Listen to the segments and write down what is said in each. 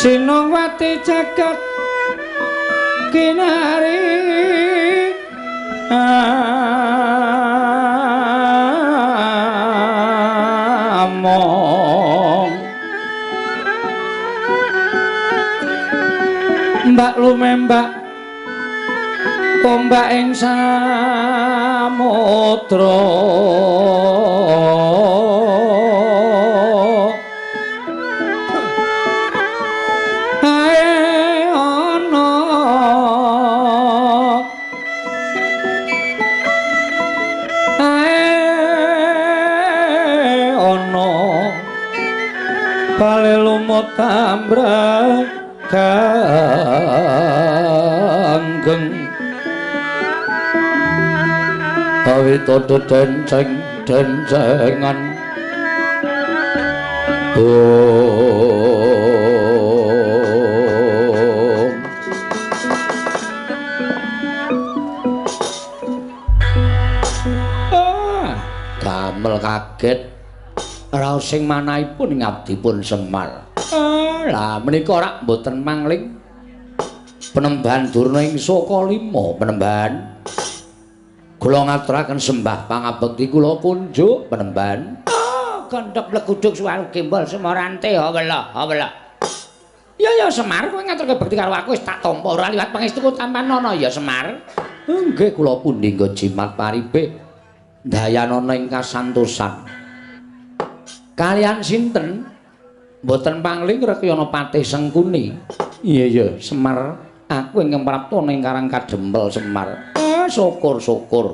Sinowati jagat kinari among mbak lumembak ombak ing samudra tambra kanggeng awitodo dencengan damel kaget raos sing manahipun ngabdipun Semar. Lah menika rak mboten mangling Penemban Durna ing Saka Lima Penemban. Kula ngaturaken sembah pangabekti kula kunjuk Penemban. Kandhap leguduk suwaru gembol Semarante wela. Ya Semar kowe ngaturke bekti karo aku wis tak tampa ora liwat pangestuku Tampanana ya Semar. Nggih kula pundi nggo jimat paribe dayanana ing kasantosan. Kalian sinten? Mboten pangling Rekyana Patih Sengkuni. Iya Semar, aku ingkang prapta ning Karang Kadempel Semar. Syukur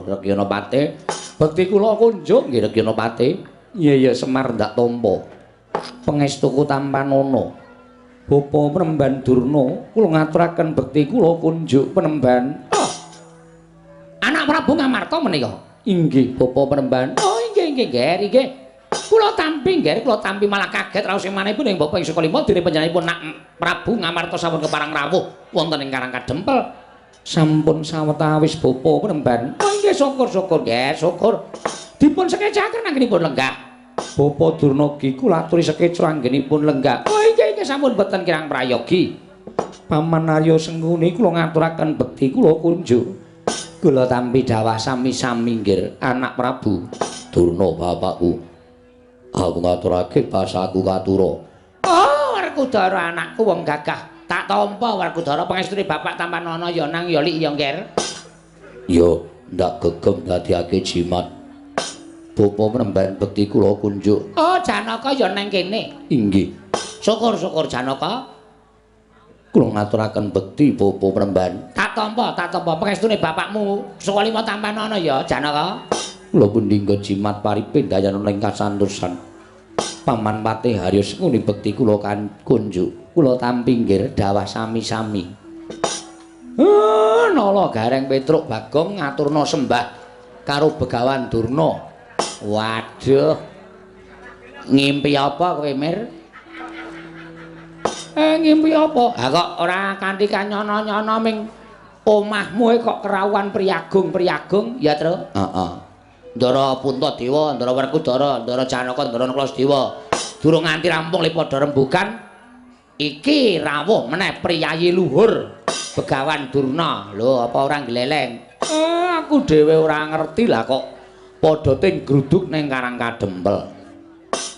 Rekyana Patih. Bekti kula kunjuk nggih Rekyana Patih. Iya Semar ndak tampa. Pangestuku Tampanana. Bapa Penemban Durna, kula ngaturaken bekti kula kunjuk Penemban. Anak Prabu Ngamarta menika. Inggih Bapa Penemban. Oh inggih nggih. Kula tampi malah kaget raos sing manehipun ing Bapak ing Saka Lima dene panjenenganipun Nak Prabu Ngamarta sampun keparang rawuh wonten ing Karang Kadempel. Sampun sawetawis Bapa Penemban. Oh nggih syukur nggih, syukur. Dipun sekecaken anggenipun lenggah. Bapa Durna kula aturi sekeca anggenipun lenggah. Oh nggih sampun boten kirang prayogi. Paman Arya Sengkuni kula ngaturaken bekti kula kunjuk. Kula tampi dawah sami-sami nggih anak Prabu Durna bapakku. Aku ngaturake basaku katura. Oh, Werkudara anakku wong gagah. Tak tampa Werkudara pangestune Bapak Tampanana ya nang ya lik ya ngger. Yo, ndak gegem dadiake jimat. Bapa Penemban bekti kula kunjuk. Oh, Janaka ya nang kene. Inggih. Syukur Janaka. Kula ngaturaken bekti Bapa Penemban. Tak tampa pangestune bapakmu Saka Lima Tampanana ya Janaka. Kula pundi nggo jimat paripe dayanana ing kasantosan. Paman Patih Harya Sengkuni bekti kula kan kunjuk. Kula tampi nggih dawah sami-sami. Nala Gareng Petruk Bagong ngaturna sembah karo Begawan Durna. Waduh. Ngimpi apa kowe, Mir? Ngimpi apa? Ha kok ora kanthi kanyono-nyono ming omahmu kok kerawuhan priyagung-priyagung ya, Tru? Heeh. Ndara Puntadewa, Ndara Werkudara, Ndara Janaka, Ndara Klasdewa. Durung nganti rampung le padha rembugan. Iki rawuh meneh priyayi luhur Begawan Durna. Lho, apa ora gleleng? Aku dhewe ora ngerti lah kok padha ting gruduk ning Karang Kadempel.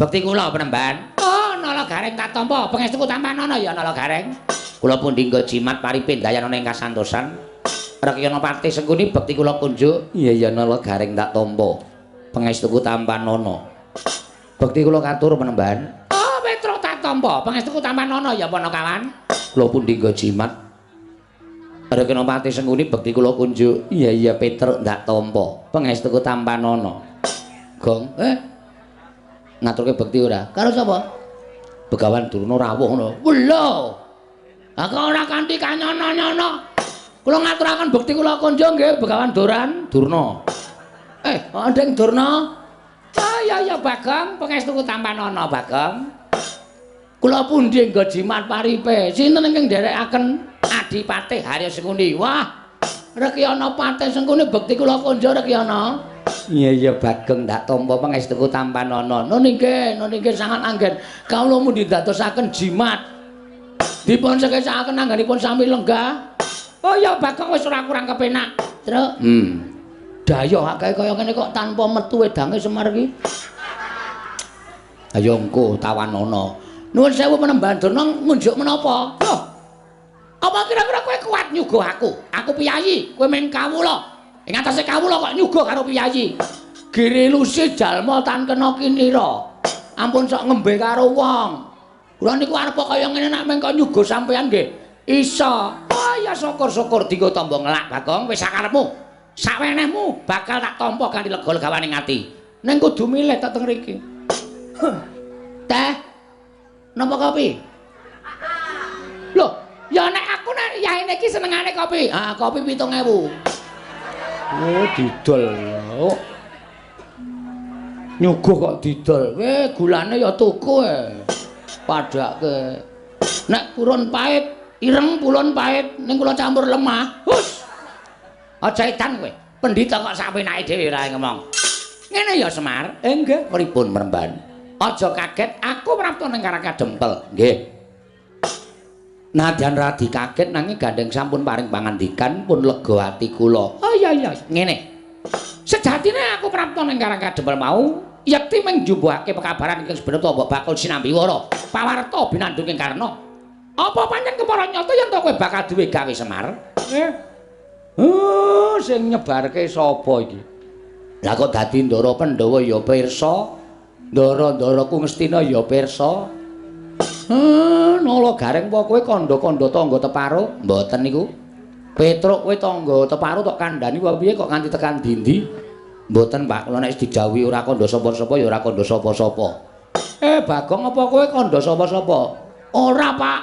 Bekti kula Penemban. Oh, Nala Gareng Katampa, pangestuku tampanana ya Nala Gareng. Kula pundi nggo jimat paripe dayana ning kasantosan. Rakyana Pati Sengkuni bekti kula kunjuk. Iya ya Nala Gareng tak tampa. Pangestuku tampanana. Bekti kula katur Penemban. Oh, Petruk tak tampa, pangestuku tampanana ya Panakawan. Kula pundi nggo jimat. Rakyana Pati Sengkuni bekti kula kunjuk. Iya Petruk tak tampa. Pangestuku tampanana. Gong, ngaturke bekti ora? Karo sapa? Begawan Durna rawuh ngono. Lho. Aku ora kanthi kanyono-nyono. Kula ngaturaken bekti kula kunjuk nggih Begawan Durna. Ndeng Durna. Ya Bagong, pangestuku tampanana Bagong. Kula pundi nggo jimat paripe. Sinten ingkang nderekaken Adipati Harya Sengkuni? Wah, Rekyana Pati Sengkuni bekti kula kunjuk Rekyana. Iya Bagong ndak tampa pangestuku tampanana. Nun inggih sangat anggen. Kawula mundi dadosaken jimat. Dipun sekesakaken anggenipun sami lenggah. Oh ya Bagong wis ora kurang kepenak. Truk. Dayoh akeh kaya ngene kok tanpa metu wedange Semar iki. Ayo engko tawanana. Nuwun sewu Penemban Durna ngunjuk menapa? Loh. Apa kira-kira kowe kuat nyuguh aku? Aku piyayi, kowe mung kawula. Ing atase kawula kok nyuguh karo piyayi. Girilusi jalma tan kena kinira. Ampun sok ngembe karo wong. Kula niku arep kaya ngene nek mengko nyuguh sampean nggih. Isa. Oh ya syukur-syukur dienggo tamba ngelak Bagong wis sakarepmu. Sawenehmu bakal tak tampa kanthi lega-legawaning ati. Ning kudu milih tak teng mriki. Teh. Napa kopi? Loh, ya nek aku nek yaene iki senengane kopi. Kopi 7.000. Oh, didol. Nyuguh kok didol. Gulane ya tuku padake. Nek purun pahit, ireng purun pahit ning kula campur lemah. Hus. Aja edan kowe. Pendhita kok sapenake dhewe ora ngomong. Ngene ya Semar. Nggih, pripun Meremban? Aja kaget, aku prapta ning Karang Kadempel. Nggih. Nadyan radi kaget nanging gandeng sampun paring pangandikan pun lega ati kula. Oh iya ngene. Sejatine aku prapta ning Karang Kadempel mau yekti mung njumbuhake pekabaran ingkang sebenarnya mbok bakul sinambiwara pawarta binandunging karna. Apa pancen kepara nyata yen to kowe bakal duwe gawe Semar? Sing nyebarke sapa iki? Lah kok dadi Ndara Pandhawa ya pirsa, Ndara-ndaraku Ngastina ya pirsa. Nala Gareng apa kowe kandha-kandha tangga Teparo? Mboten niku. Petruk kowe tangga Teparo tok kandhani apa piye kok nganti tekan dindi? Mboten Pak, kula nek dijawuhi ora kandha sapa-sapa ya ora kandha sapa-sapa. Bagong apa kowe kandha sapa-sapa? Ora Pak,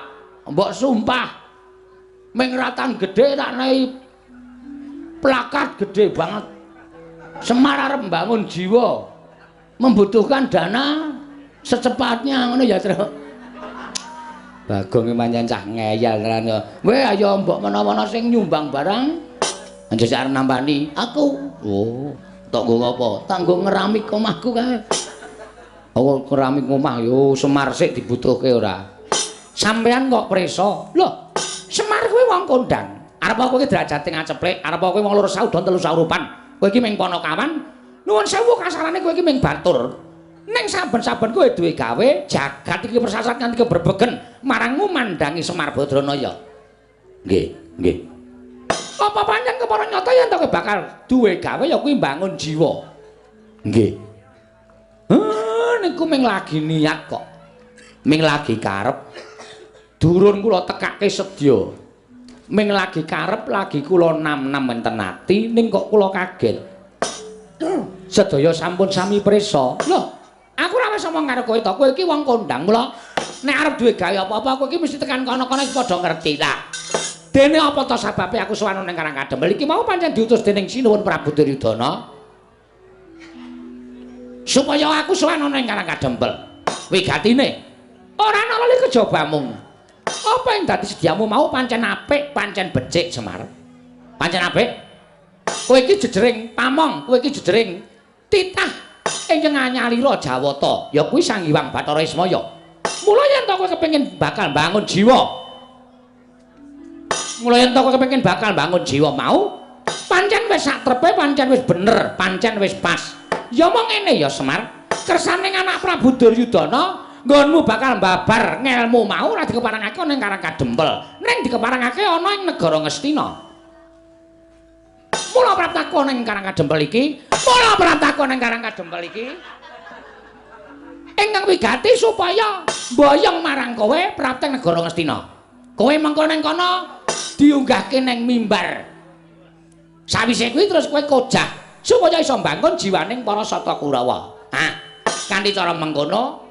mbok sumpah. Ming ratan gedhe tak nehi plakat gedhe banget. Semar arep mbangun jiwa. Membutuhkan dana secepatnya ngono ya, Tru. Bagong pancen cah ngeyel tenan. Weh ayo mbok menawa sing nyumbang barang. Anjir arep nampani aku. Oh, tok nggo apa? Tak nggo ngeramik omahku kae. Oh, keramik omah yo Semar sik dibutuhke ora. Sampean kok preso? Loh, Semar kuwi wong kondang. Arep kowe derajate ngaceplek, arep kowe wong loro saudon telu saurupan. Kowe iki ming Panakawan. Nuwun sewu kasarane kowe iki ming batur. Ning saben-saben kowe duwe gawe, jagat iki persasat nganti keberbegen marang ngumandangi Semar Badranaya. Nggih. Apa pancen kepara nyata yen kowe bakal duwe gawe ya kuwi mbangun jiwa. Nggih. Niku ming lagi niat kok. Ming lagi karep. Durun kula tekake sedya. Ming lagi karep, lagi kula nam-nam wonten ati ning kok kula kaget. Sedaya sampun sami prisa. Loh, aku ora wis omong karo kowe to, kowe iki wong kondang, mula nek arep duwe gawe apa-apa kowe iki mesti tekan kono-kono padha ngerti ta. Dene apa to sababe aku sowan ning Karangkadempel iki mau pancen diutus dening Sinuwun Prabu Duryudana supaya aku sowan ning Karangkadempel. Wigatine ora ana lali kejobamu. Apa yang dadi sediamu mau pancen apik, pancen becik Semar. Pancen apik. Kowe iki jejering pamong, kowe iki jejering titah ingkang anyalira Jawata, ya kuwi Sang Hyang Bathara Ismaya. Mula yen to kowe kepengin bakal bangun jiwa bangun jiwa mau pancen wis satrepe, pancen wis bener, pancen wis pas. Ya mong ngene ya Semar, kersaning anak Prabu Duryudana nggonmu bakal mbabar ngelmu mau ora dikeparengake ning Karangkadempel, ning dikeparengake ana ing negara Ngastina. Mula praptaku ning Karangkadempel iki, ingkang wigati supaya mboyong marang kowe prapteng negara Ngastina. Kowe mengko ning kono diunggahke ning mimbar. Sawise kuwi terus kowe kojah supaya iso mbangun jiwaning para Sata Kurawa. Kanthi cara mengkono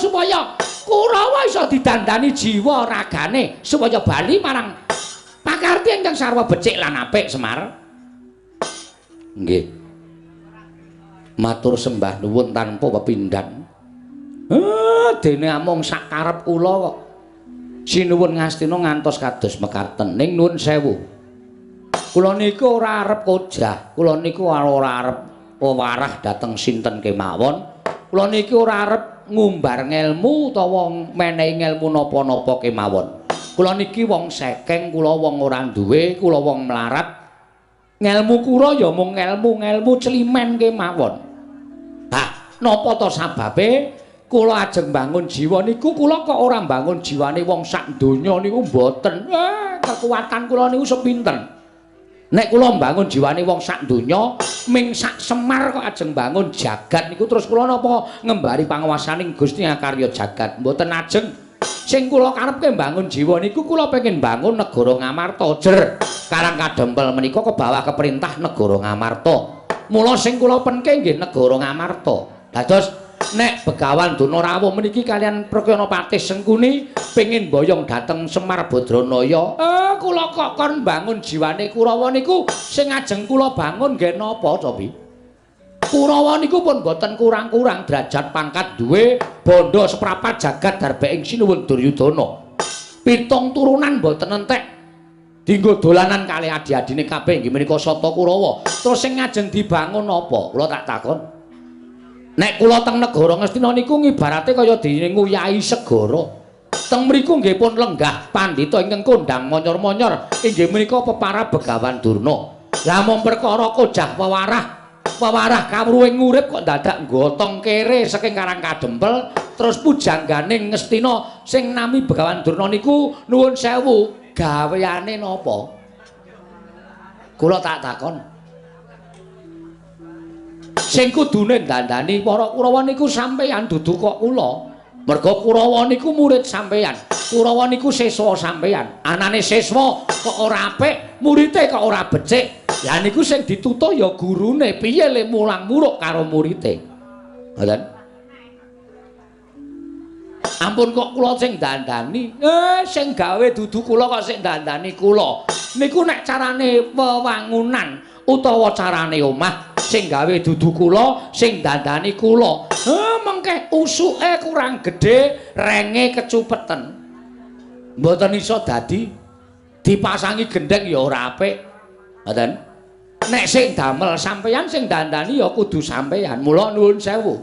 supaya Kurawa iso didandani jiwa ragane supaya bali marang pakarti ingkang sarwa becik lan apik Semar. Nggih. Matur sembah nuwun tanpa pepindhan. Dene amung sakarep kula kok. Sinuwun Ngastina ngantos kados mekaten. Ning nuwun sewu. Kula niku ora arep kojah, kula niku ora arep wewarah dhateng sinten kemawon. Kula niki ora arep ngumbar ngelmu utawa menehi ngelmu napa-napa kemawon. Kula niki wong sekeng, kula wong ora duwe, kula wong melarat. Ngelmu kula ya mung ngelmu celimen kemawon. Napa to sababe kula ajeng bangun jiwa niku kula kok ora bangun jiwane wong sak donya niku mboten. Kekuatan kula niku sepinten. Nek kula mbangun jiwane wong sak donya, ming sak Semar kok ajeng bangun jagat niku terus kula napa ngembari panguwasaning Gusti Akarya jagat. Mboten ajeng. Sing kula karepke mbangun jiwa niku kula pengin bangun negara Ngamarta jer. Karangkadempel menika kebawa keperintah negara Ngamarta. Mula sing kula penke nggih negara Ngamarta. Dados nek Begawan Donorawuh meniki kalian Prakyanapati Sengkuni pengin boyong dhateng Semar Badranaya, kula kok kon bangun jiwane Kurawa niku sing ajeng kula bangun nggih napa to Bi? Kurawa niku pun boten kurang-kurang derajat pangkat duwe bondo seprapat jagat darbeng Sinuwun Duryudana. 7 turunan boten entek dienggo dolanan kalih adi-adine kabeh nggih menika Sata Kurawa. Terus sing ajeng dibangun napa? Kula tak takon. Nek kula teng negara Ngastina niku ngibarate kaya dinguyahi segara. Teng mriku nggih pun lenggah pandhita ingkang kondang monyor-monyor inggih menika peparab Begawan Durna. Lah mung perkara kojah wewarah kawruhing urip kok dadak nggotong kere saking Karangkadempel terus pujangganing Ngastina sing nami Begawan Durna niku nuwun sewu gaweane napa? Kula tak takon. Sing kudune dandani para Kurawa niku sampeyan dudu kok kula. Merga Kurawa niku murid sampeyan. Kurawa niku siswa sampeyan. Anane siswa kok ora apik, murite kok ora becik. Lah niku sing ditutuh ya gurune, piye le mulang muruk karo murite. Ngoten. Ampun kok kula sing dandani. Sing gawe dudu kula kok sing dandani kula. Niku nek carane wewangunan utawa carane omah sing gawe dudu kula, sing dandani kula. Mengke usuke kurang gedhe, renge kecupeten. Mboten iso dadi dipasangi gendeng ya ora apik. Ngoten. Nek sing damel sampeyan sing dandani ya kudu sampeyan. Mula nuwun sewu.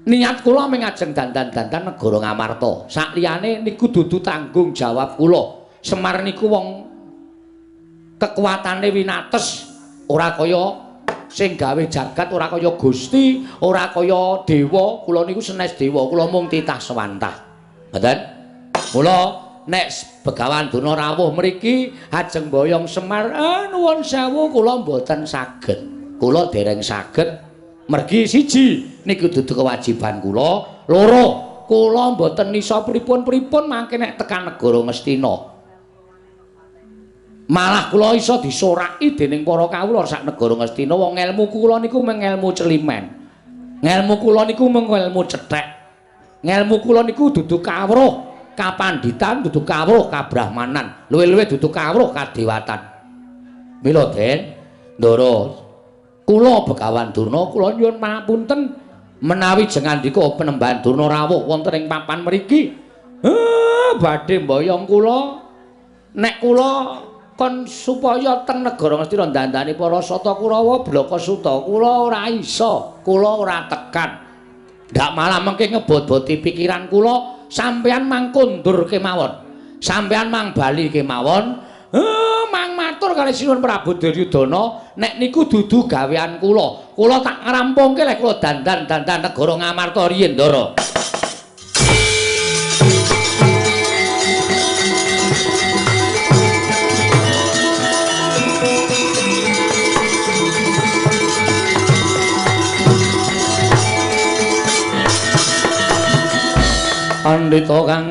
Niat kula mung ajeng dandan-dandan negara Ngamarta. Sakliyane niku dudu tanggung jawab kula. Semar niku wong kekuatane winates ora kaya sing gawe jagat, ora kaya Gusti, ora kaya dewa. Kula niku sanes dewa, kula mung titah swantah. Ngoten? Mula nek Begawan Donorawuh mriki ajeng boyong Semar, nuwun sewu kula mboten saged. Kula dereng saged. Mergi siji niku dudu kewajiban kula, loro kula mboten isa pripun-pripun mangke nek tekan negara Ngastina. Malah kula iso disoraki dening para kawula sak negara Ngastina. Wong ngelmu kula niku mung ngelmu celimen. Ngelmu kula niku mung ngelmu cethek. Ngelmu kula niku dudu kawruh. kapanditan dudu kawruh kabrahmanan, luwih-luwih dudu kawruh kadewatan. Mila Den, Ndara kula Begawan Durna kula nyuwun pangapunten menawi jengandika Penembahan Durna rawuh wonten ing papan mriki. Badhe mboyong kula nek kula kon supaya teng negara Ngastina dandani para Sata Kurawa Blaka Suta kula ora iso, kula ora tekan. Ndak malah mengke ngebot-boti pikiran kula sampeyan mang kondur kemawon. Sampeyan mang bali kemawon. Mang matur kali Sinuwun Prabu Duryudana nek niku dudu gawean kula. Kula tak ngrampungke lek kula dandan-dandan negara Ngamarta riyin Ndara. Pandhita kang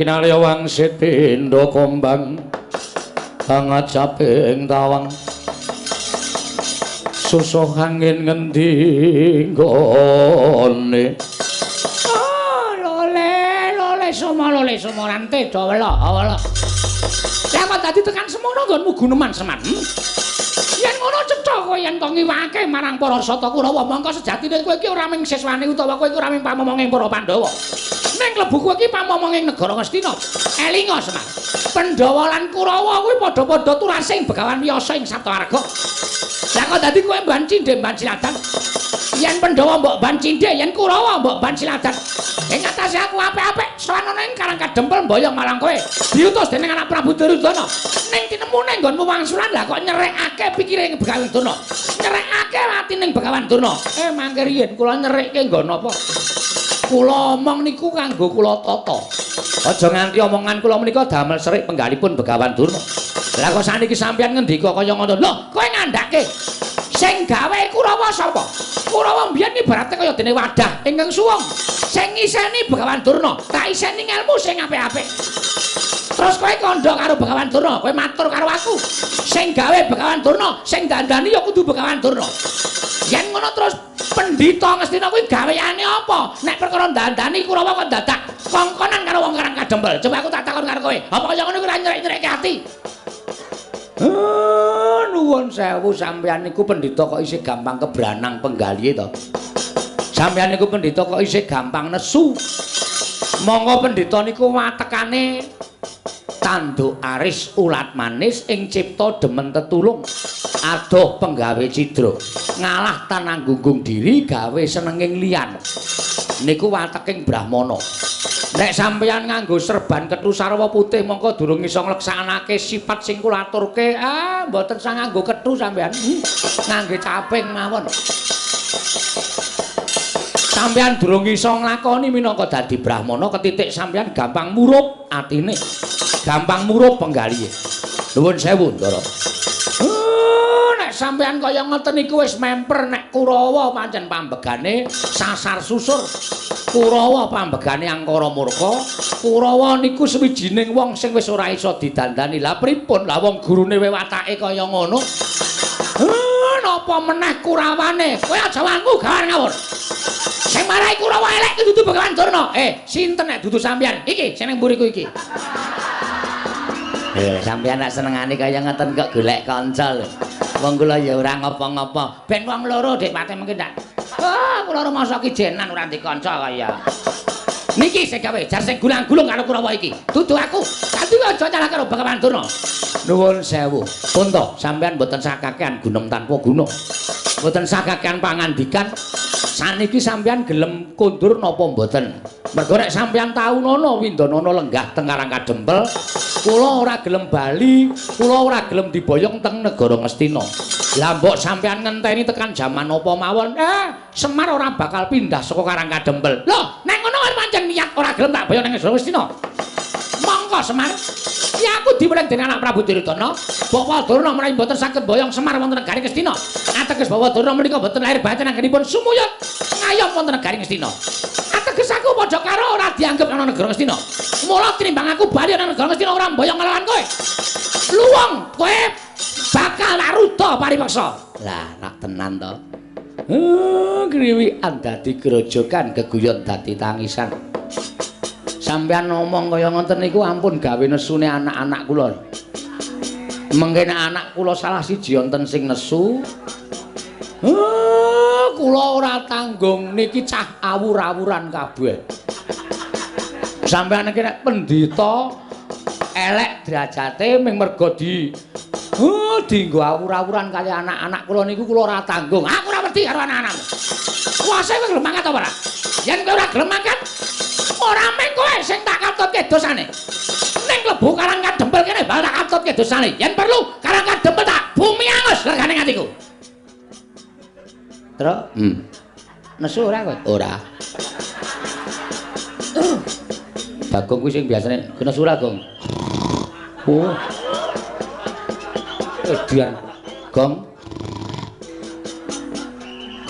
kinarya wangsit pindha kombang kang ajaping tawang susuh angin ngendi nggone lole somo rante dawela ya kok dadi tekan semono nggonmu Guneman Semar yen ngono cetha kowe yen to ngiwake marang para Sata Kurawa mongko sejatine kowe iki ora ming siswane utawa kowe iki ora ming pamomonging para Pandhawa ning klebu kowe iki pamomonging negara Ngastina elinga Semar Pandhawa lan Kurawa kuwi padha-padha turasing Begawan Wiyasa ing Saptawarga lah kok dadi kowe mban cindhe mban siladan yen Pandhawa mbok ban cindhe yen Kurawa mbok ban siladan ing atase aku apik-apik sowan ning Karang Kadempel mboyong marang kowe diutus dening anak Prabu Duryudana ning tinemune nggonmu wangsulan lah kok nyerekake pikire Begawan Durna nyerekake atine Begawan Durna mangke riyen kula nyerekke nggon apa kula omong niku kanggo kula tata aja nganti omongan kula menika damel serik penggalipun Begawan Durna lah kok saniki sampeyan ngendika kaya ngono lho kowe ngandhake sing gawe Kurawa sapa Kurawa mbiyen ibarate kaya dene wadah ingkang suwung sing ngiseni Begawan Durna tak iseni ngelmu sing apik-apik terus kowe kandha karo Begawan Durna kowe matur karo aku sing gawe Begawan Durna sing dandani ya kudu Begawan Durna yen ngono terus Pendhita Ngastina kuwi gaweane apa nek perkara dandani Kurawa kok dadak kongkonan karo wong Karang Kadempel coba aku tak takon karo kowe apa kaya ngono kuwi ora nyerek-nyerekke ati nuwun sewu sampeyan niku pendhita kok isih gampang kebranang penggalihe to sampeyan niku pendhita kok isih gampang nesu monggo pendhita niku watekane tanduk aris ulat manis ing cipta demen tetulung adoh penggawe cidra ngalah tananggunggung diri gawe senenging liyan niku wateking Brahmana nek sampeyan nganggo serban kethu sarwa putih mongko durung iso ngleksanake sifat sing kula aturke mboten sang nganggo kethu sampeyan ngangge caping mawon sampeyan durung iso nglakoni minangka dadi Brahmana ketitik sampeyan gampang murup atine gampang murup penggalihe nuwun sewu Ndara nek sampeyan kaya ngoten niku wis memper nek Kurawa pancen pambegane sasar susur Kurawa pambegane angkara murka Kurawa niku sewijining wong sing wis ora iso didandani lah pripun lah wong gurune wewatake kaya ngono napa meneh Kurawane kowe aja wangu gawan ngawur sing marai Kurawa elek iki dudu Begawan Durna sinten nek dudu sampeyan iki sing ning mburiku iki sampeyan nek senengane kaya ngoten kok golek kanca lho wong kula ya ora ngopo-ngopo ben wong loro Dik Pate mungkin ndak kula rumangsa ki jenan ora ndek kanca kaya niki sing gawe jar sing gulang-gulung karo Kurawa iki dudu aku dadi aja nyalah karo Begawan Durna nuwun sewu punta sampeyan mboten sakakean gunem tanpa guna mboten sakakean pangandikan saniki sampeyan gelem kondur napa mboten mergo nek sampeyan tau nono Windanana lenggah teng Karang Kadempel kula ora gelem bali kula ora gelem diboyong teng negara Ngastina lah mbok sampeyan ngenteni tekan jaman apa mawon Semar ora bakal pindah saka Karang Kadempel lho nek ngono pancen niat ora gelem tak boyong nang negara Ngastina monggo Semar ya aku diweling dening anak Prabu Duryudana Bawa Durna menawi mboten saged boyong Semar wonten negari Ngastina ateges Bawa Durna menika mboten lahir batin anggenipun sumuyut ngayom wonten negari Ngastina ateges aku padha karo ora dianggep ana negara Ngastina mula tinimbang aku bali ana negara Ngastina ora boyong nglawan kowe luwung kowe bakal laruda paripaksa lah nak tenan to kriwikan dadi grojogan geguyon dadi tangisan Sampeyan ngomong kaya ngoten niku ampun gawe nesune anak-anak kula. Mengke anak kula salah siji wonten sing nesu. Kula ora tanggung niki cah awur-awuran kabeh. Sampeyan iki nek pendhita elek derajate ming mergo dienggo awur-awuran kali anak-anak kula niku kula ora tanggung. Aku ora wedi karo anak-anak. Kuwase kowe gelem mangkat apa ora? Yen kowe ora gelem mangkat, ora mung kowe sing tak katutke dosane. Ning klebu Karang Kadempel kene bal tak katutke dosane. Yen perlu Karang Kadempel tak bumi angus regane atiku. Terus, nesu ora kowe? Ora. Bagong kuwi sing biasane nesu ora, Gong? Oh. Dian. Gong.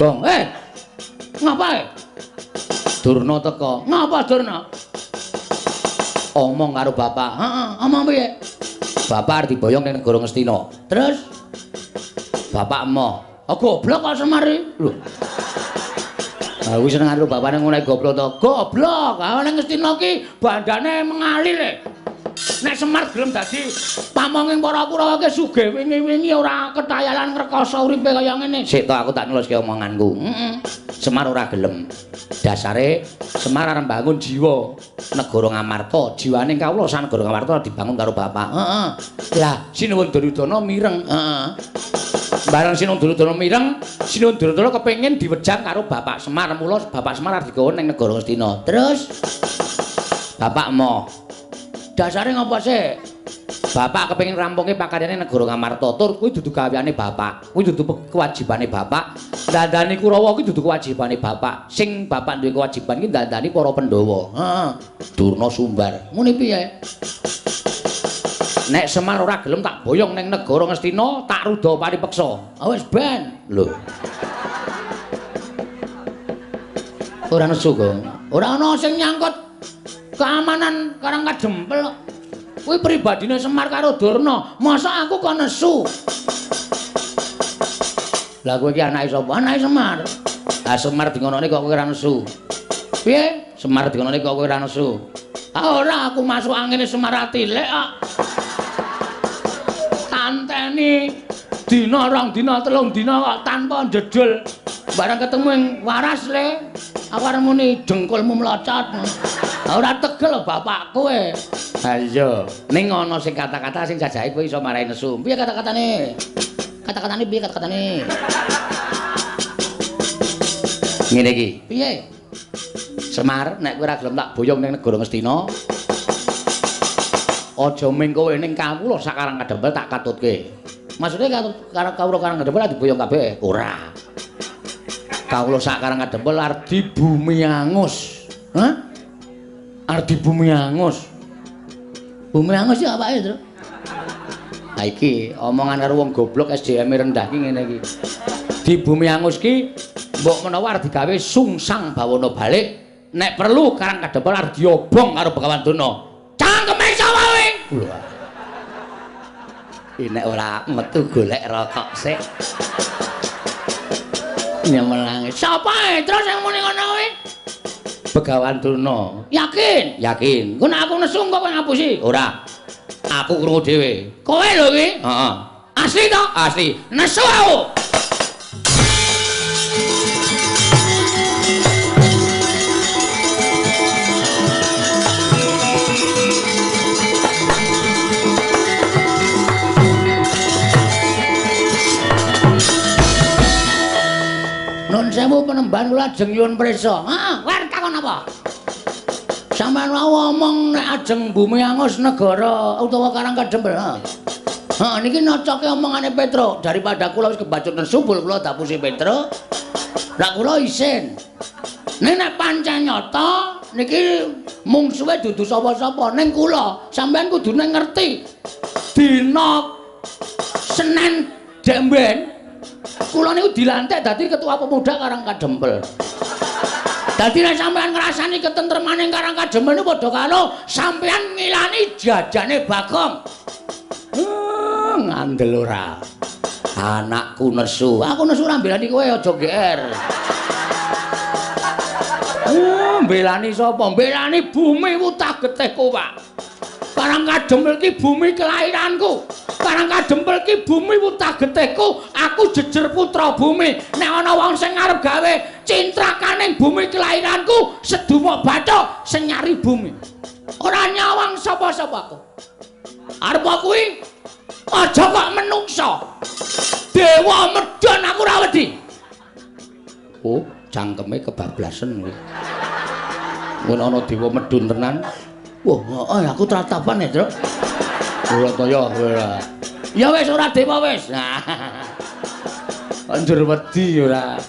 Gong, ngapae? Durna teko. Ngapa Durna? Omong karo bapak. Heeh, omong piye? Bapak arep diboyong ning negara Ngastina. Terus bapak emoh. Oh goblok kok Semari. Lho. Ah wis seneng karo bapane ngono goblok to. Goblok. Ah ning Ngastina ki bandane mengalir. Nek Semar gelem dadi pamonging para Kurawa ki sugih wingi-wingi ora ketayalan ngrekoso uripe kaya ngene. Sik to aku tak nuliske omonganku. Semar ora gelem. Dasare Semar arep bangun jiwa negara Ngamarta. Jiwane kawula sak negara Ngamarta dibangun karo bapak. Heeh. Lah Sinuwun Duryudana mireng. Heeh. Bareng Sinuwun Duryudana mireng, Sinuwun Duryudana kepengin diwejang karo bapak Semar. Mula bapak Semar arep digawa ning negara Ngastina. Terus bapak emoh. Dasare ngopo sih? Bapak kepengin rampungke pakaryane negara Ngamarta. Tur kuwi dudu gaweane bapak. Kuwi dudu kewajibane bapak. Dandani Kurawa kuwi dudu kewajibane bapak. Sing bapak duwe kewajiban ki dandani para Pandhawa. Heeh. Durna Sumbar. Ngene piye? Nek Semar ora gelem tak boyong ning negara Ngastina, tak ruda paripeksa. Wis ben. Lho. Ora nesu, Gong. Ora ana sing nyangkut keamanan Karang Kadempel. Kuwi pribadine Semar karo Durna. Masa aku kok nesu? Lah kowe iki anake sapa? Anake Semar. Ah Semar dingonone kok kowe ora nesu. Piye? Semar dingonone kok kowe ora nesu. Ah ora aku masuk angine Semar atilek kok. Tanteni dina rong dina telung dina kok tanpa jedul. Barang ketemu yang waras le. Aku arep muni dengkulmu mlocot. Ora tegel bapak kowe. Ha iya, ning ana sing kata-kata sing jajahe kowe iso marahi nesu. Piye kata-katane? Kata-katane piye kata-katane? Ngene iki. Piye? Semar, nek kowe ora gelem tak boyong ning negara Ngastina, aja ming kowe ning kawula sak Karang Kadempel tak katutke. Maksude kawula Karang Kadempel diboyong kabeh? Ora. Kawula sak Karang Kadempel arep di bumi angus. Hah? Arep di bumi angus. Bumi angus iki apake, Tru? Ha iki omongan karo wong goblok SDM-e rendah ki ngene iki. Di bumi angus ki mbok menawa arep digawe sungsang bawana balik, nek perlu Karang Kadempel arep diobong karo Begawan Durna. Cangkeme sapa kowe? Lho. Nek ora metu golek rokok sik. Nyemelange. Sapa terus sing muni ngono kuwi? Begawan Durna. Yakin? Yakin. Engko nek aku nesu kok kowe ngapusi? Ora. Aku krungu dhewe. Kowe lho kuwi? Heeh. Asli to? Asli. Nesu aku. Nun sewu penemban kula ajeng nyuwun prisa. Heeh, wer takon apa? Sampeyan wae omong nek ajeng bumi angus negara utawa Karang Kadempel. Heeh, niki nocoke omongane Petro daripada kula wis kebacut nesu kula dapusi Petro. Lah kula isin. Nek pancen nyata niki mungsuhe dudu sapa-sapa ning kula. Sampeyan kudune ngerti. Dina Senin Demben kula niku dilantik dadi ketua pemuda Karang Kadempel. Dadi nek sampean ngrasani ketentremane Karang Kadempel niku padha karo sampean ngilani jajane Bagong. Ngandel ora. Anakku nesu. Aku nesu ora mbelani kowe aja GR. Mbelani sapa? Mbelani bumi utah getihku, Pak. Karang kadempel ki bumi kelahiranku. Karang kadempel ki bumi utah getihku. Aku jejer putra bumi. Nek ana wong sing arep gawe cintrakaning bumi kelahiranku, sedumuk bathuk sing nyari bumi. Ora nyawang sapa-sapa aku. Arep kuwi aja kok menungsa. Dewa medhon aku ora wedi. Oh, cangkeme kebablasen kuwi. Mun ana dewa medhun tenan. Wah, aku tratapan ya, Tru. Ora to ya, ora. Ya wis ora dewa wis. Anjur wedi ora.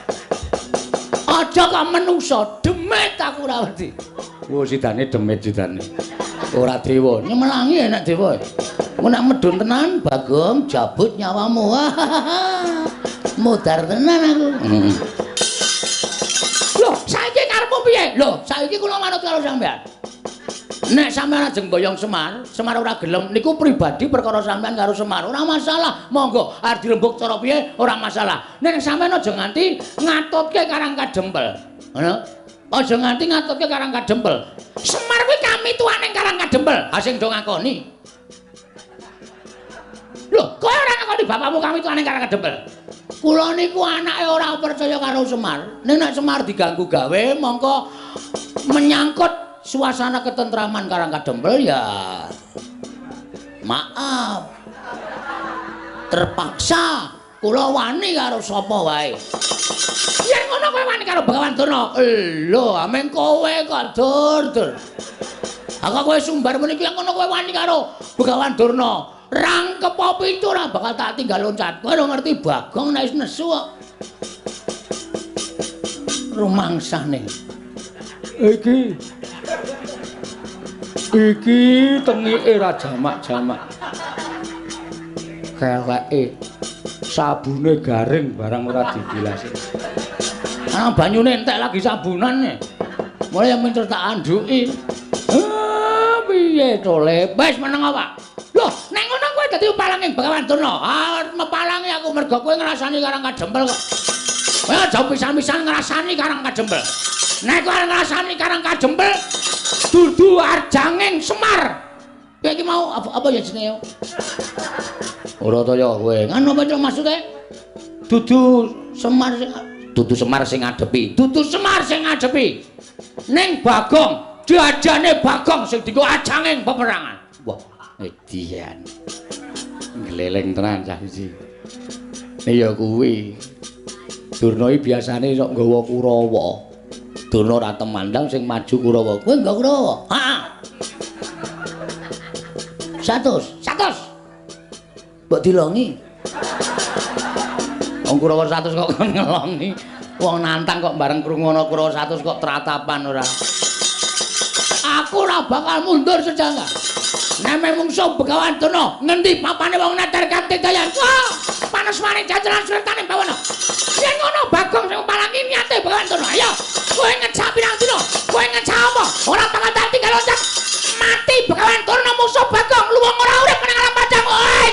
Aja kok menungsa, demit aku ora wedi. Oh, sidane demit sidane. Ora dewa, nyemelangi enak dewa. Mun nek medhun tenan, Bagong jabut nyawamu. Modar tenan aku. Loh, saiki karepmu piye? Loh, saiki kula manut karo sampean. Nek sampean ajeng boyong Semar, Semar ora gelem niku pribadi perkara sampean karo Semar. Ora masalah. Monggo arep dirembuk cara piye ora masalah. Nek sampean aja nganti ngatutke Karang Kadempel. Ngono. Aja nganti ngatutke Karang Kadempel. Semar kuwi kami tuaning Karang Kadempel. Ha sing do ngakoni. Lho, kowe ora ngakoni bapakmu kami tuaning Karang Kadempel. Kula niku anake ora percaya karo Semar. Nek Semar diganggu gawe mongko menyangkut suasana ketentraman Karang Kadempel ya maaf. Terpaksa kula wani karo sapa wae. Yen ngono kowe wani karo Begawan Durna. Lho, ameng kowe kok dur. Aku kowe sumbar meniki ngono kowe wani karo Begawan Durna. Rangkep apa itu ora bakal tak tinggal loncat. Kowe ora ngerti Bagong nek wis nesu kok. Rumangsane. Iki tengike ra jamak-jamak. Keleke sabune garing barang ora dibilasi. Ana banyune entek lagi sabunane. Mulai yang mincer tak anduki. Piye to le? Wis meneng apa? Loh, nek ngono kowe dadi upalanging Begawan Durna. Mepalangi aku mergo kowe ngrasani Karang Kadempel kok. Kowe aja pisan-pisan ngrasani Karang Kadempel. Nek kowe ngrasani Karang Kadempel dudu arjanging Semar. Kowe iki mau apa ya jenenge? Ora to ya kowe. Ngono apa to maksude? Dudu Semar sing ngadepi. Dudu Semar sing ngadepi. Ning Bagong, jajane Bagong sing dienggo ajanging peperangan. Wah, edian. Gleleng tenan cah iki. Ya kuwi. Durna iki biasane sok nggawa Kurawa. Durna ora temandang sing maju Kurawa. Kowe nggawa Kurawa? Heeh. 100. Mbok dilongi. Wong Kurawa 100 kok kon ngelongi. Wong nantang kok bareng krungu ana Kurawa 100 kok tratapan ora. Aku ora bakal mundur sejangka. Nek mungsuh Begawan Durna ngendi papane wong neter kanthi dayan. Panas maning jajaran sultane bawana. Yen ngono Bagong sing palangi niate Begawan Durna. Ayo, kowe ngecak pirang dina? Kowe ngecak apa? Ora bakal tak tinggal loncat. Mati Begawan Durna musuh Bagong luwung ora urip nang alam padang. Oi!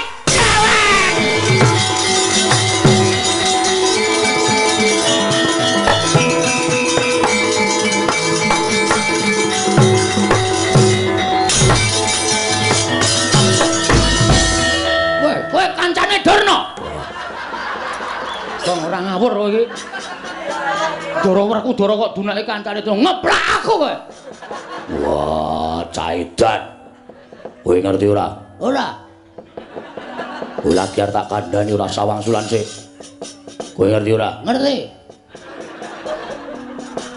Kowe kancane Durna. Wong ora ngawur kowe iki. Dara kok dunake kancane Durna ngeplak aku kowe. Wah, caidan. Kowe ngerti ora? Ora. Kowe lagi arep tak kandhani ora sawangsulan sik. Kowe ngerti ora? Ngerti.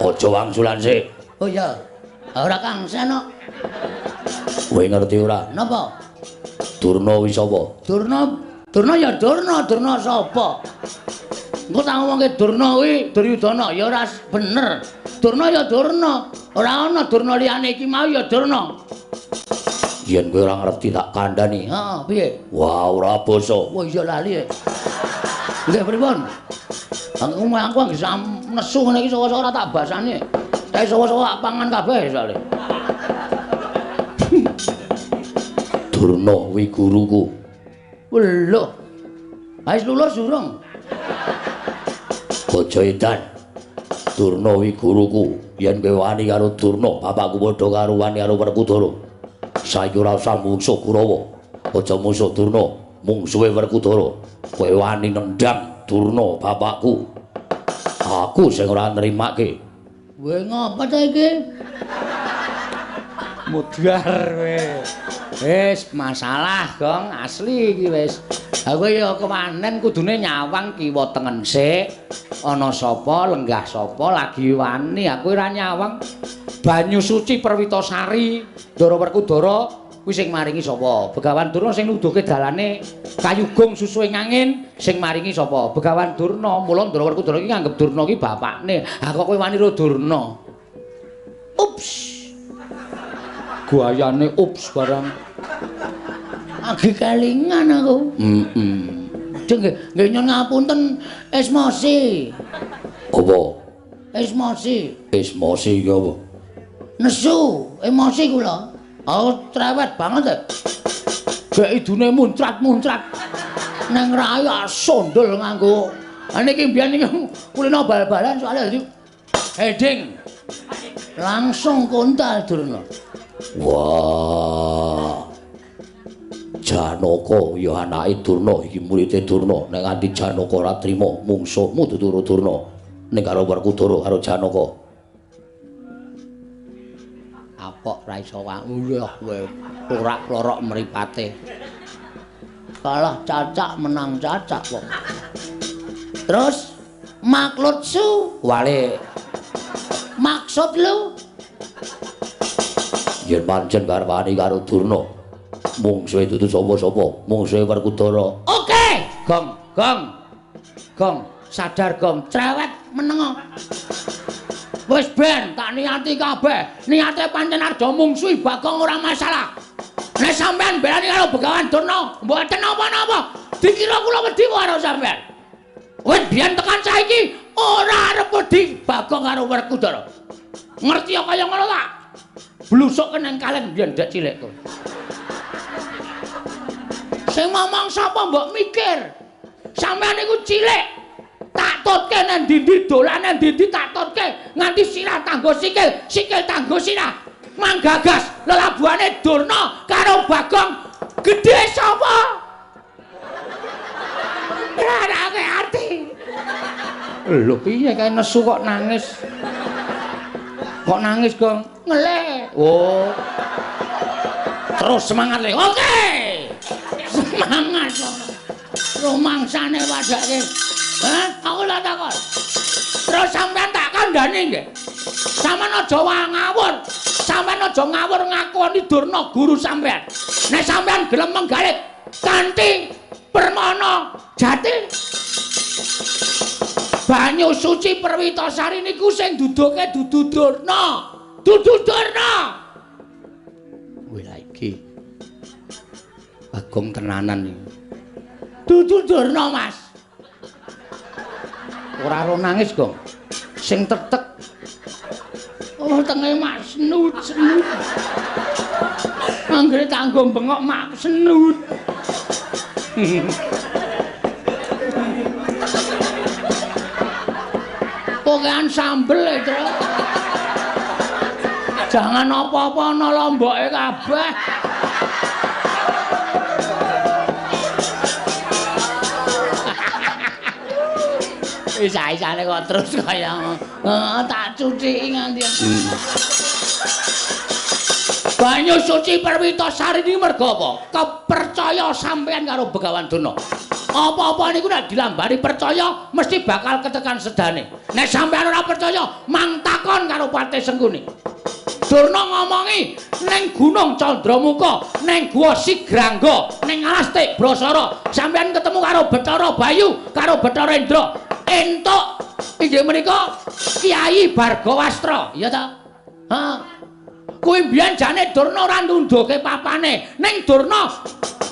Aja wangsulan sik. Oh iya. Ora Kang Seno. Kowe ngerti ora? Napa? Durna wis sapa? Durna ya Durna sapa? Engko tak ngomongke Durna kuwi Duryudana ya ora bener. Durna ya Durna. Ora ana Durna liyane iki mau ya Durna. Yen kowe ora ngerti tak kandhani. Heeh, piye? Wah, ora basa. Wah, iya lali. Lha pripun? Aku anggere nesu ngene iki saka-saka ora tak basane. Kae saka-saka pangan kabeh soalé. Durna kuwi guruku. Lho. Wis lulus durung? Bojo edan. Durna wi guruku, yen kowe wani karo Durna, bapakku padha karo wani karo Werkudara. Saiki ora usah mungsuh Kurawa. Aja mungsuh Durna, mungsuhe Werkudara. Kowe wani nendhang Durna bapakku. Aku sing ora nrimake. Kowe ngapa ta iki? Mudhar kowe. Wis masalah, Gong, asli iki wis. Aku ya kewanen kudune nyawang kiwa tengen sik. Ana sapa, lenggah sapa lagi wani, aku ora nyawang. Banyu suci Perwitasari, Ndara Werkudara kuwi sing maringi sapa? Begawan Durna sing nuduhke dalane kayugung susu ing angin sing maringi sapa? Begawan Durna. Mula Ndara Werkudara iki nganggep Durna iki bapakne. Ha kok kowe wani karo Durna? Ups. Guayane ups barang. Agi kelingan aku. Nggih nyuwun ngapunten Esmosi. Apa? Esmosi. Esmosi iki apa? Nesu, emosi kula. Oh, trewet banget ya. Gek idune muncrat-muncrat. Neng rayu sondol nganggo. Niki mbiyen niki kulino bal-balan soalnya dadi heading. Langsung kontal Durna. Wah. Janaka ya anake Durna iki muridé Durna. Nek nganti Janaka ora trima mungsuhmu tuturu Durna. Ning karo Werkudara karo Janaka. Apok ra iso wangulih kowe. Lorak-lorok mripate. Kalah cacak menang cacak kok. Terus maklutsu Wale maksud lu yen pancen garwane karo Durna mungsuhe dudu sapa-sapa mungsuhe Werkudara. oke gong sadar gong cerewet menengo wis ben tak niati kabeh niate pancen arep mungsuhi Bagong ora masalah nek sampean belani karo Begawan Durna mboten napa-napa dikira kula wedi karo sampean wis biyen tekan saiki ora arep wedi Bagong karo Werkudara ngerti kaya ngono ta blusuk nang kalen biyen dek cilik kowe sing ngomong sapa mbok mikir sampean iku cilik tak tutke nang ndi dolane ndi tak tutke nganti sirah tanggo sikil tanggo sirah manggagas lelabuhane Durna karo Bagong gedhe sapa ora ati lho piye kae nesu kok nangis Gong ngeleh oh terus semangat le oke semangat rumangsane wadake hah aku lak takon terus sampean tak kandhani nggih sampean aja ngawur sampean aja ngawur ngakoni Durna guru sampean nek sampean gelem menggalit kanthi permana jati banyu suci Perwitasari niku sing duduke dudu Durna kuwi lha iki Bagong tenanan iki. Dudu Durna, Mas. Ora ro nangis, Gong. Sing tetek. Oh, tenge mak senut. Anggere tanggo bengok mak senut. Pokokan sambel e, Tru. Jangan apa-apa ana lomboke kabeh. Isa-isane kok terus kaya tak cuciki nganti. Banyu suci Perwitasari iki mergo apa? Kepercaya sampean karo Begawan Durna. Apa-apa niku nek dilambari percaya mesti bakal ketekan sedane. Nek sampean ora percaya, mang takon karo Patih Sengkuni. Durna ngomongi ning Gunung Candramuka, ning Guwa Sigrangga, ning Alas Tik Brasara, sampean ketemu karo Bathara Bayu, karo Bathara Indra. Entuk inggih menika Kyai Bargawastra, ya ta? Ha. Kuwi mbiyen jane Durna ora ndunduke papane, ning Durna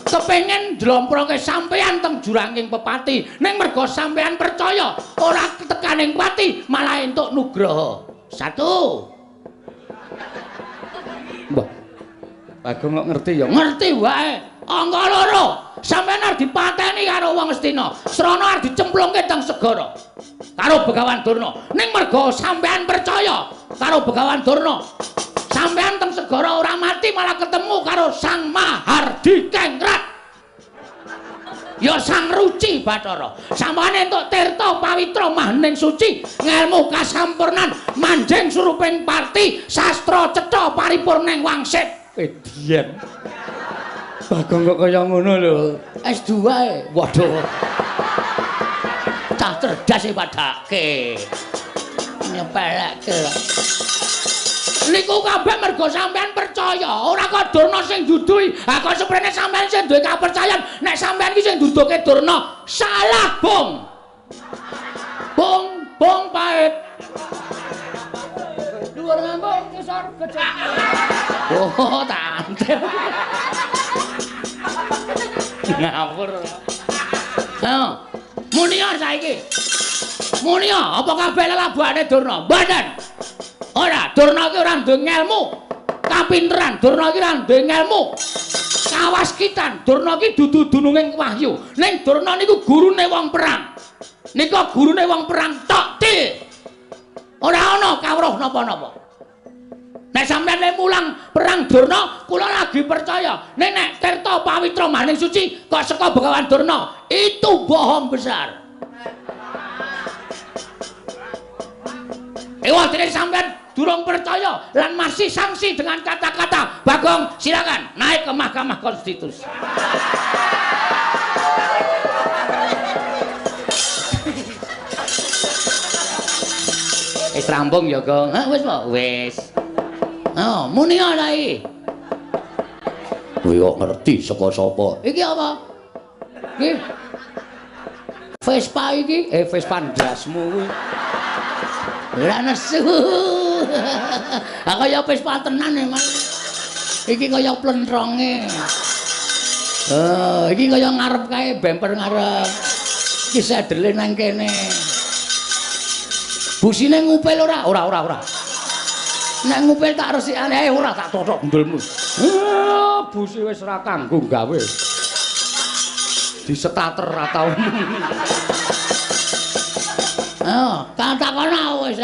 kepengin ndlomproke sampean teng juranging pepati, ning merga sampean percaya ora tekaning pati, malah entuk nugraha. 1. Mbah. Bagong kok ngerti ya? Ngerti wae. Angka 2. Sampeyan arep dipateni karo wong Astina. Srana arep dicemplungke teng segara. karo Begawan Durna. Ning merga sampean percaya karo Begawan Durna. Sampean teng segara ora mati malah ketemu karo Sang Mahardi Kengrat. Ya Sang Ruci Bathara. Sampane entuk tirta pawitra maning suci, ngelmu kasampurnan, manjing suruping parti, sastra cetha paripurning wangsit. Edian. Bagong kok kaya ngono lho. S2 e. Waduh. Cah cerdas e padake. Nyepelekke. Niku kabeh mergo sampean percaya, ora kok Durna sing duduhi. Ha kok seprene sampean sing duwe kapercayan, nek sampean iki sing duduke Durna, salah, Bung. Bung pait. Dhuwur nganggo ngisor gejek. Oh, tantel. Ngawur. Ha, munia saiki. Munia, apa kabeh lelabuhane Durna? Mboten. Ora, Durna iki ora duwe ngelmu, kapinteran. Durna iki ora duwe ngelmu, kawaskitan. Durna iki dudu dununging wahyu. Ning Durna niku gurune wong perang. Nika gurune wong perang tok, Dik. Ora ana kawruh napa-napa. Nek sampeyan le mulang perang Durna, kula lagi percaya. Nek tirta pawitra maning suci kok saka Begawan Durna, itu bohong besar. Dene sampean durung percaya lan masih sanksi dengan kata-kata. Bagong, silakan naik ke Mahkamah Konstitusi. Wis rampung ya, Gong. Hah, wis po? Wis. Oh, muni ana iki. Kowe kok ngerti saka sapa? Iki apa? Iki Vespa iki, Vespa ndasmu kuwi. Lah nesu. Ah kaya Vespa tenan e, Mas. Iki kaya plentronge. Iki kaya ngarep kae bemper ngarep. Iki sedele nang kene. Busine ngupil ora? Ora. Nek ngupil tak resikane ora tak totok ndulmu. Busi wis ora kanggo gawe. Disetater ra tau. Katakono wis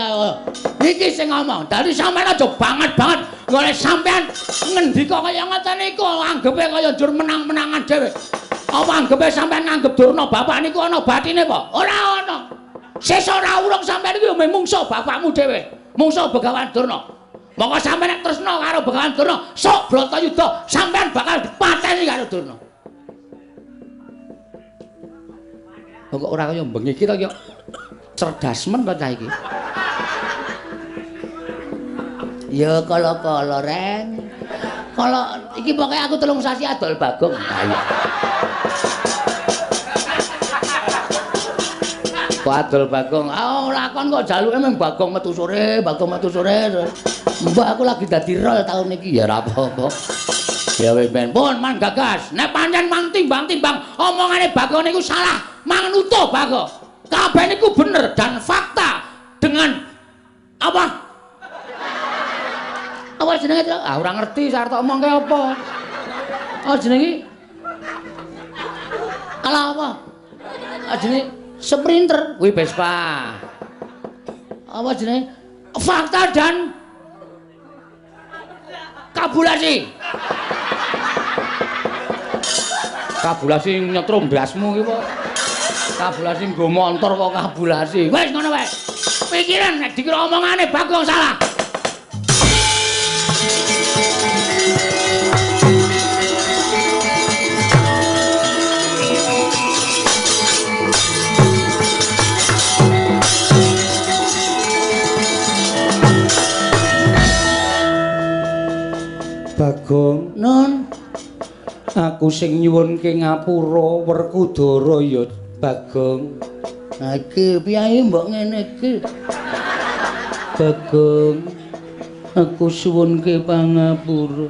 iki sing ngomong. Dadi sampean aja banget-banget golek sampean ngendika kaya ngoten niku anggepe kaya njur menang-menangan dhewe. Apa anggepe sampean nganggep Durna bapak niku ana batine apa? Ora ana. Sesuk ora urung sampean iki yo mungsuh bapakmu dhewe. Mungsuh Begawan Durna. Monggo sampean nek tresna karo Begawan Durna, sok Bratayuda sampean bakal dipateni karo Durna. Kok ora kaya bengi iki to, cerdas men kok cah iki. Ya kala-kala Ren. Kala iki pokoke aku 3 sasi adol Bagong. Ayo. Kok adol Bagong? Oh, lakon kok jaluke mung Bagong metu sore, Bagong metu sore. Mbak aku lagi dadi rol tahun iki ya ora apa-apa. Ya wis ben pun man gagas. Nek pancen mang timbang-timbang omongane Bagong niku salah, manut Bagong. Kabeh niku bener dan fakta dengan apa? Apa jenenge? Ah ora ngerti sarep tak omongke apa. Oh jenenge ala apa? Ah jenenge sprinter, kuwi Vespa. Apa jenenge? Fakta dan kabulasi. Kabulasi nyetrum blasmu iki apa? Kabulasi nggo montor kok kabulasi. Wis ngono wae. Pikiran nek dikira omongane Bagong salah. Bagong, Nun, aku sing nyuwunke ngapura Werkudara ya Bagong. ha iki piye mbok ngene iki? Bagong, aku suwunke pangapura.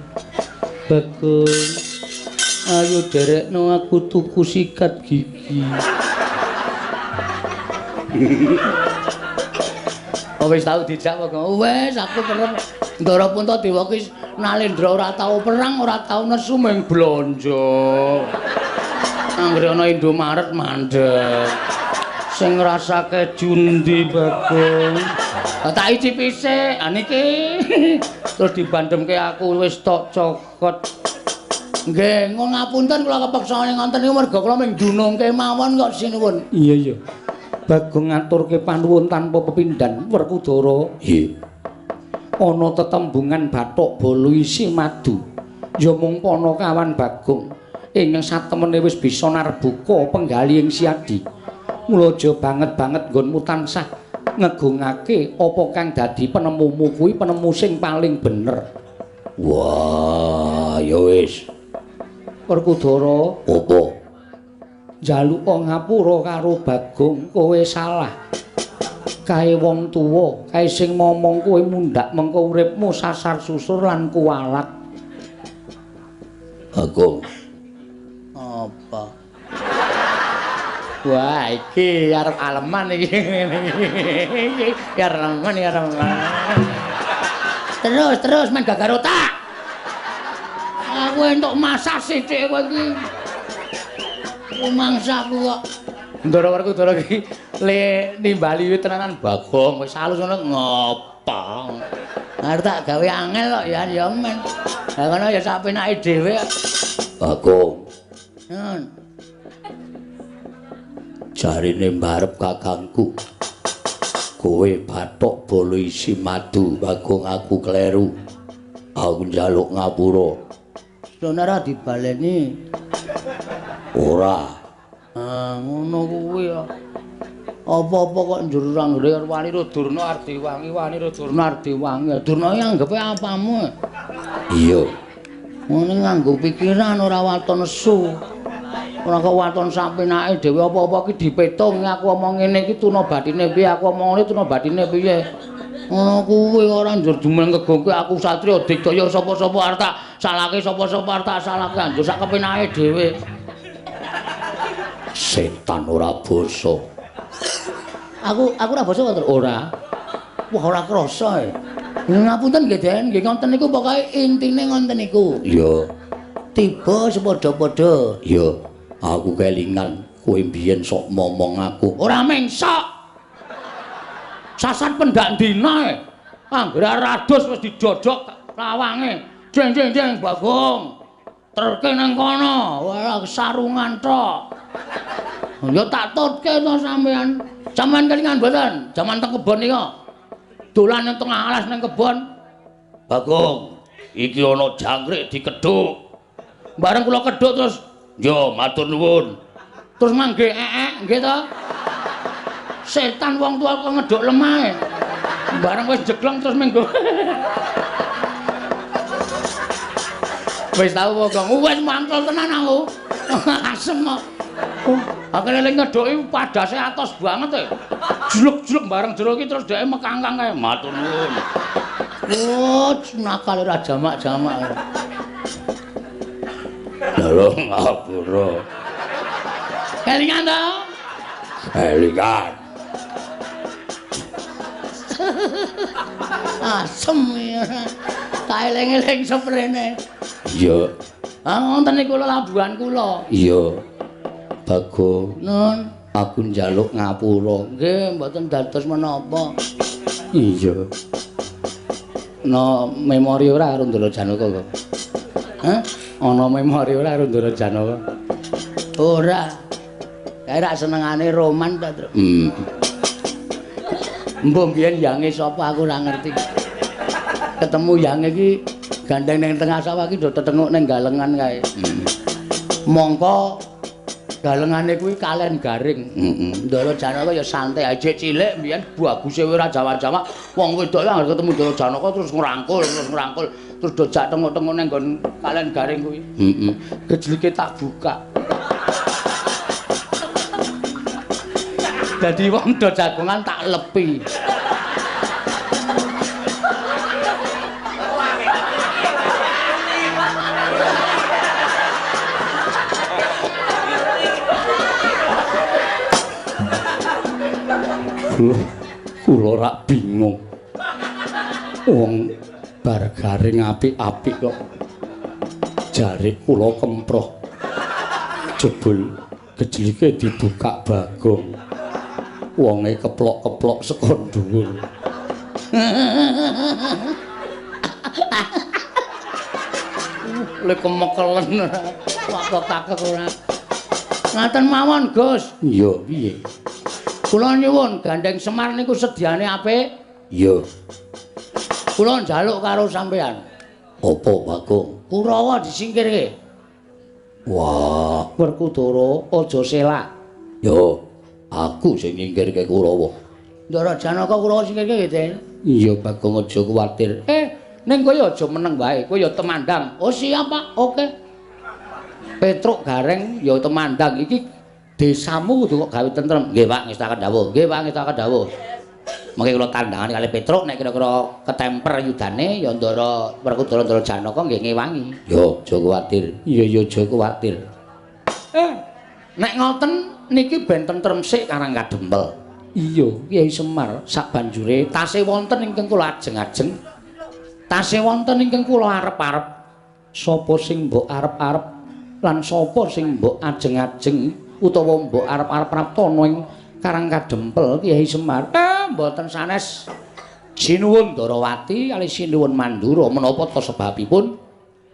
Bagong, ayo derekno aku tuku sikat gigi. Oh wis tau dijak kok. Wis aku kerep Ndara Puntadewa ki Nalendra ora tau perang, ora tau nesu mung blanja. Anggere ana Indomaret mandeg. Sing ngrasake jundi Bagong. Tak icipi sik, niki. Terus dibandemke aku wis tok cokot. Nggih, ngun ngapunten kula kepeksa ngonten niku merga kula mung dunungke mawon kok sinuwun. Iya. Bagong ngaturke panuwun tanpa pepindhan Werkudara. Nggih. Ana tetembungan bathuk bolo isi madu. Ya mung Panakawan Bagong ingkang satemene wis bisa narbuka penggali ing siadi. Mula aja banget-banget nggonmu tansah ngegungake apa kang dadi penemumu kuwi penemu sing paling bener. Wah, ya wis. Werkudara, apa? Njaluka ngapura karo Bagong, kowe salah. Kae wong tuwa, kae sing momong kowe mundhak mengko uripmu sasar susur lan kuwalat. Bagong. Apa? Wah, iki arep aleman iki. Ya aleman, ya aleman. Terus men gagar otak. Aku entuk masak sithik kowe iki. Mangsaku kok. Ndara Werkudara iki le nimbali tenanan Bagong wis halus ngono ngopo. Arep tak gawe angel kok ya men. Lah kono ya sak penake dhewe. Bagong. Jarine mbarep kakangku. Kowe bathuk bolo isi madu, Bagong aku kleru. Aku njaluk ngapura. Sonara dibaleni. Ora. Ngono kuwi ya. Apa-apa kok njur ranggre wani Durna Ardiwangi, wani Durna Ardiwangi. Durna iki anggepe apamu? Iya. Ngene nganggo pikiran ora waton nesu. Ora kok waton sapenake dhewe apa-apa iki dipetung aku omong ngene iki tuna bathine piye, aku omong ngene tuna bathine piye. Ngono kuwi ora njur dumel ngegongke aku Satria Digdaya sapa-sapa arep tak salahke sapa-sapa arep tak salahke njur sak kepenake dhewe. Setan ora basa. Aku ora basa to, ora. Wah ora krasa e. Ngapunten nggih Den, nggih ngoten niku pokoke intine ngoten niku. Iya. Tiba sepadha-padha. Iya. Aku kelingan kowe mbiyen sok momong aku. Ora mengsok. Sasar pendak dina e. Anggere rados wis didodhok lawange. Jeng Bagong. Terke nang kono. Wah sarungan tok. Ya tak tutke to sampean. Sampeyan kelingan mboten? Jaman teng kebon nika. Dolan nang tengah alas nang kebon. Bagong, iki ana jangkrik dikedhuk. Bareng kula kedhuk terus, "Yo, matur nuwun." Terus mangke nggih to? Setan wong tuwa kok ngedhuk lemah. Bareng wis jeglong terus minggu. Wis tau Bagong, wis mangkel tenan aku. Asem kok. Aku lele ngedhoki padase atos banget e. Juluk-juluk bareng jero iki terus dheke mekangkang kae. Matur nuwun. Oh, nakal ora jamak-jamak. Lho ngapura. Kelingan to? Kelingan. Asem ya. Tak eling-eling seprene. Iya. Wonten niku labuhan kula. Iya. Bagong. Nun, aku njaluk ngapura. Nggih, mboten dados menapa. Iya. No memori ora karo Ndara Janaka kok. Hah? Ana memori ora karo Ndara Janaka? Ora. Kae rak senengane roman ta, Tru? Mbok biyen yange sapa aku ora ngerti. Ketemu yange iki gandeng ning tengah sawah iki do tetenguk ning galengan kae. Mongko galengane kuwi kalen garing. Ndara Janaka ya santai aja cilik mbiyen baguse ora Jawa-Jawa. Wong wedok anggere ketemu Ndara Janaka terus ngrangkul terus do jak tengok-tengok ning nggon kalen garing kuwi. Gejlike tak buka. Dadi wong do jagongan tak lepi. Kula rak bingung. Wong bar garing apik-apik kok. Jare kula kemproh. Jebul gejlike dibuka Bagong. Wonge keplok-keplok saka dhuwur. Lek kemekelen kok takek ora. Ngaten mawon, Gus. Iya, piye? Kula nyuwun Gandeng Semar niku sediane apik. Iya. Kula njaluk karo sampean. Apa, Bagong? Kurawa disingkirke. Wah, Werkudara aja selak. yo aku sing nyingkirke Kurawa. Ndara Janaka Kurawa singkirke nggih, Iya, Bagong aja kuwatir. Ning kowe aja meneng wae, kowe ya temandang. Oh siap, Pak. Oke. Petruk Gareng ya temandang iki desamu kudu kok gawe tentrem. Nggih, Pak, ngestaken dawuh. Nggih, Pak, ngestaken dawuh. Mengke kula tandangan kali Petruk nek kira-kira ketemper yudane ya ndara Werkudara Ndara Janaka nggih ngewangi. Yo aja kuwatir. Iya, aja kuwatir. Nek ngoten niki ben tentrem sik Karang Kadempel. Iya, Kyai Semar sak banjure tasih wonten ingkang kula ajeng-ajeng. Tasih wonten ingkang kula arep-arep. sapa sing mbok arep-arep lan sapa sing mbok ajeng-ajeng utawa mbok arep-arep praptana ing Karang Kadempel Kyai Semar. Mboten sanes sinuwun Darawati kali sinuwun Mandura menapa ta sebabipun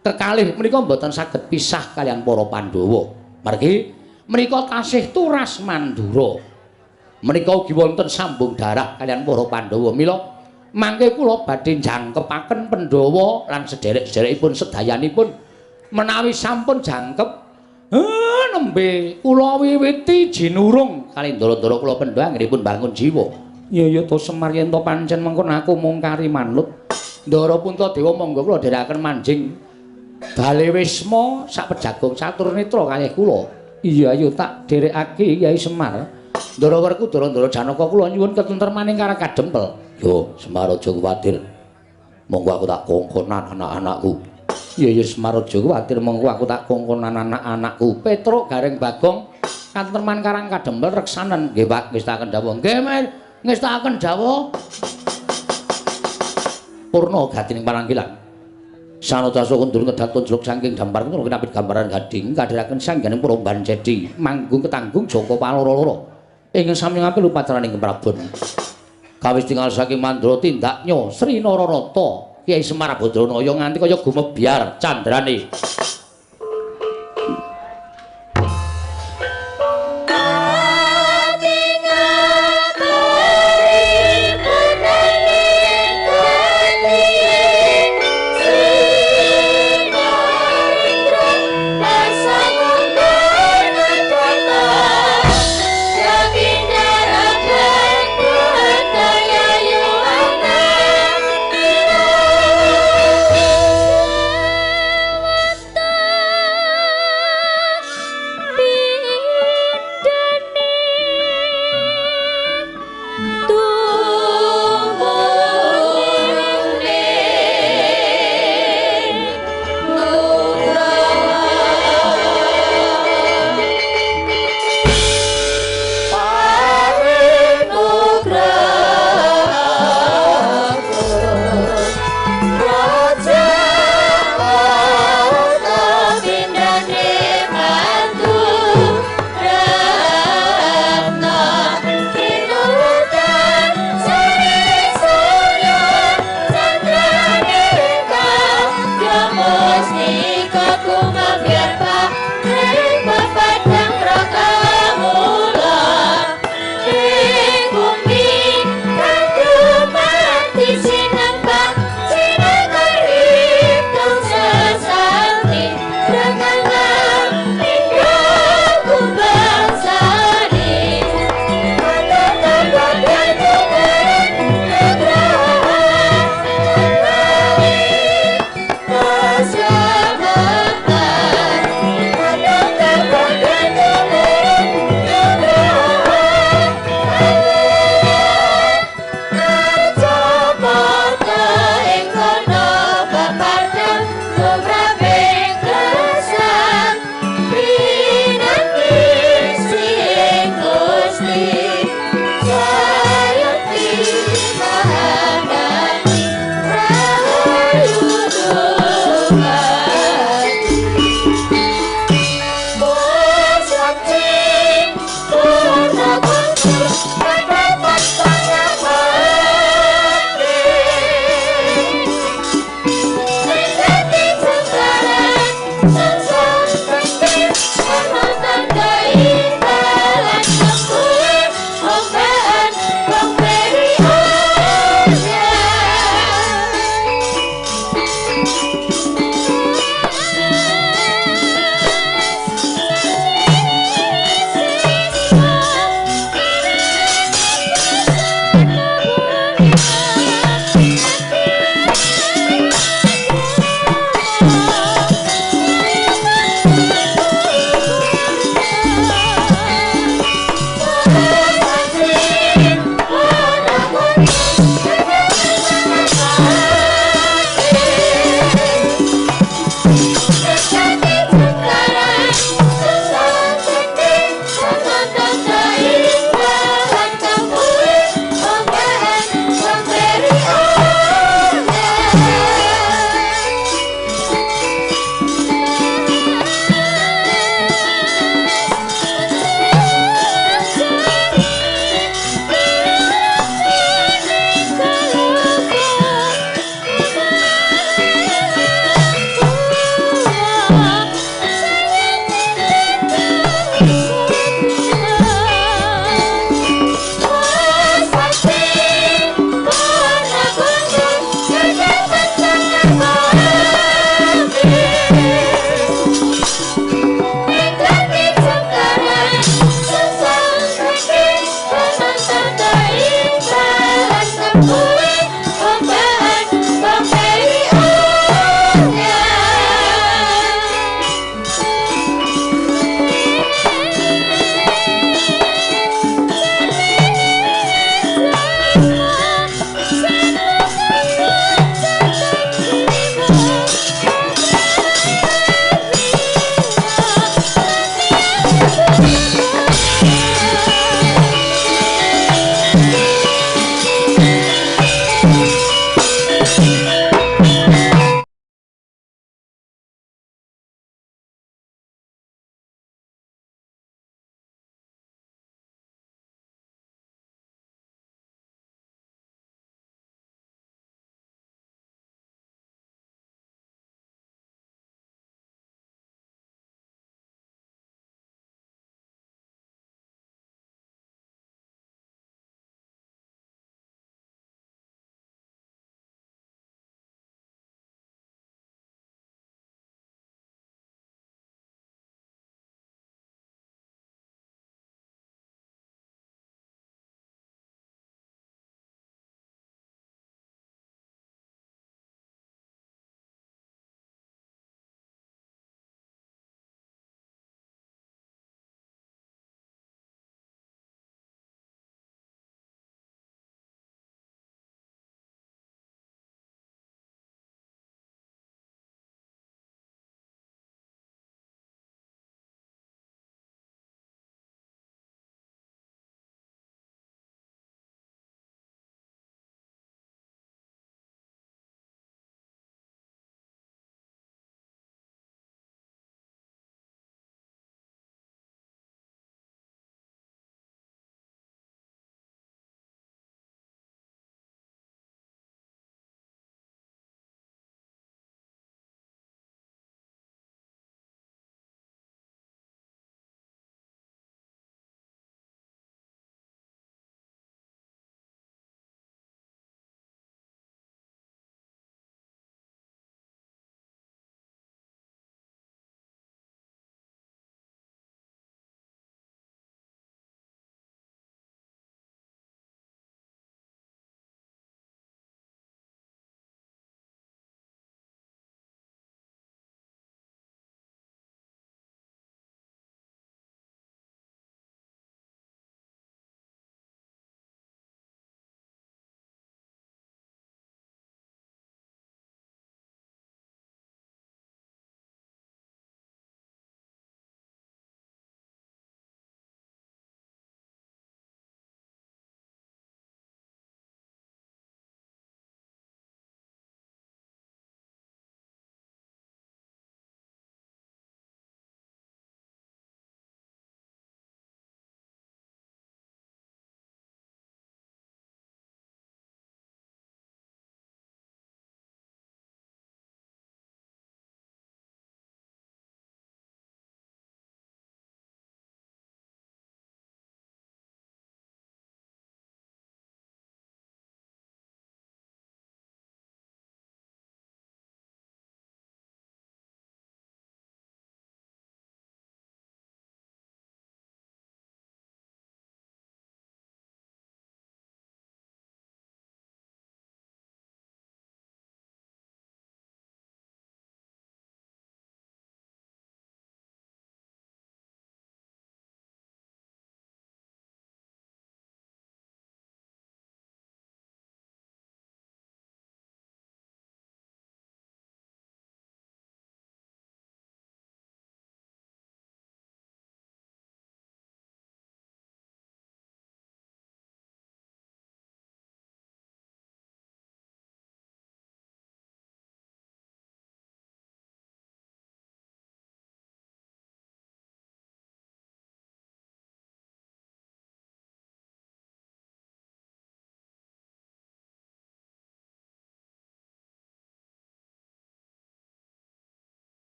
kekalih menika mboten saged pisah kalian para Pandhawa. Margi menika tasih turas Mandura. Menika ugi wonten sambung darah kalian para Pandhawa. Mila mangke kula badhe jangkepaken Pandhawa lan sederek-sederekipun sedayanipun menawi sampun jangkep nembe kula wiwiti jinurung kali ndara-ndara kula Pandhawa anggenipun bangun jiwa. Ya ya to Semar yen to pancen mengkon aku mung kari manut. Ndara Puntadewa monggo kula dherekaken manjing Bale Wisma sak pejagung catur netra kalih kula. Iya ayo tak dherekake Kyai Semar. Ndara Werkudara Ndara Janaka kula nyuwun ketentremaning Karang Kadempel. Yo Semar aja kuwatir. Monggo aku tak kongkonan anak-anakku. Iya ya Semar aja kuwatir monggo aku tak kongkonan anak-anakku. Petruk Gareng Bagong katentreman Karang Kadempel reksanen nggih Pak ngestaken dawuh. Nggih Mas, ngestaken dawuh. Purna gatining pananggilan. Sanodasa kundur ngedatun jeluk saking dampar kula kenapit gambaran gading kadhiraken sangganing Puromban Cedi manggung ketanggung Joko paloro-loro. Ingkang sami ngampil upacarane Prabon. Kawis tinggal saking Mandra tindaknya Sri Nararata Kyai Semar Badranaya nganti kaya gumebyar candrane.